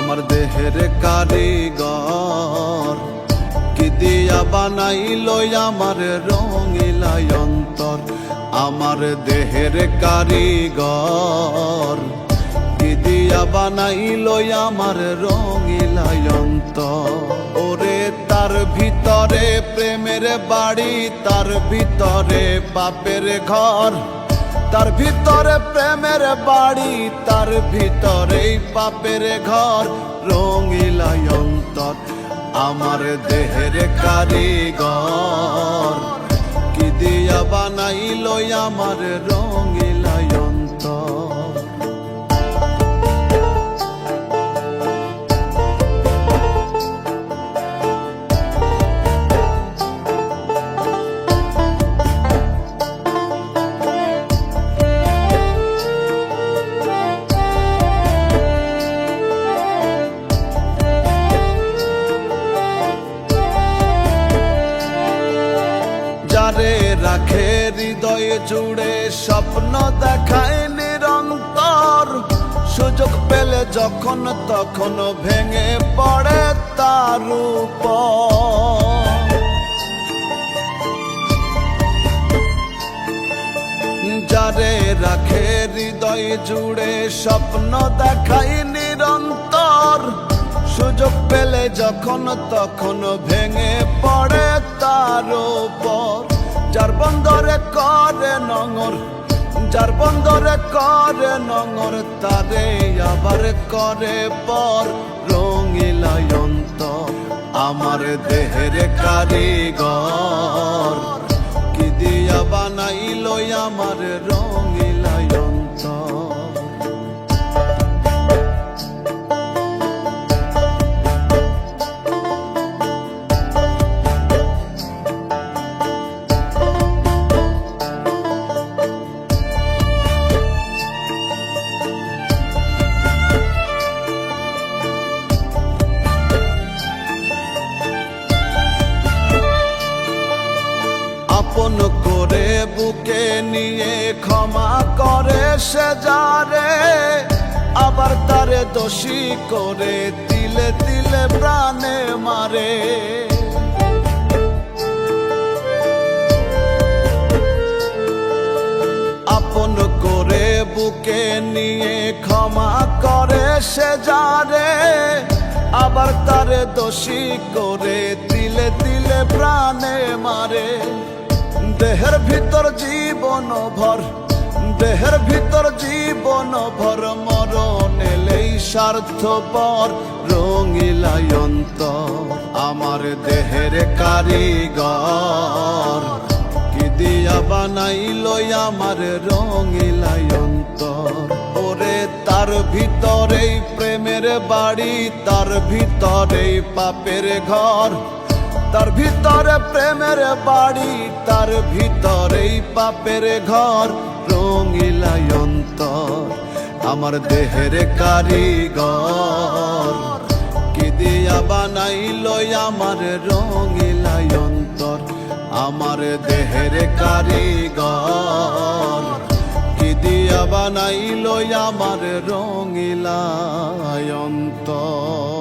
আমার দেহের কারিগর কি দিয়া বানাইল আমার রঙিলা অন্তর। আমার দেহের কারিগর কি দিয়া বানাইল আমার রঙিলা অন্তর। ওরে তার ভিতরে প্রেমের বাড়ি, তার ভিতরে পাপের ঘর, তার ভিতরে প্রেমের বাড়ি, তার ভিতরেই পাপের ঘর, রঙিলা অন্তর। আমার দেহের কারিগর কি দিয়া বানাইল আমার রঙিলা অন্তর। যারে রাখে হৃদয়ে জুড়ে, স্বপ্ন দেখায় নিরন্তর, সুযোগ পেলে যখন তখন ভেঙে পড়ে তার উপর। যারে রাখে হৃদয়ে জুড়ে, স্বপ্ন দেখায় নিরন্তর, সুযোগ পেলে যখন তখন ভেঙে পড়ে তার উপর। যার বন্দরে করে নঙর, যার বন্দরে করে নঙর, তারে আবার করে পর, রঙিলা অন্তর। আমার দেহের কারিগর কি দিয়া বানাইল আমার রঙিলা অন্তর। আপন করে বুকে নিয়ে ক্ষমা করে সে যারে, আবার তারে দোষী করে তিলে তিলে প্রাণে মারে। আপন করে বুকে নিয়ে ক্ষমা করে সে যারে, আবার তারে দোষী করে তিলে তিলে প্রাণে মারে। দেহের ভিতর জীবন ভর, দেহের ভিতর জীবন ভর, মরণ এলেই স্বার্থপর, রঙিলা অন্তর। আমার দেহের কারিগর কি দিয়া বানাইল আমার রঙিলা অন্তর। ওরে তার ভিতরেই প্রেমের বাড়ি, তার ভিতরেই পাপের ঘর, তার ভিতরে প্রেমের বাড়ি, তার ভিতরেই পাপের ঘর, রঙিলা অন্তর। আমার দেহের কারিগর কি দিয়া বানাইল আমার রঙিলা অন্তর। আমার দেহের কারিগর কি দিয়া বানাইল আমার রঙিলা অন্তর।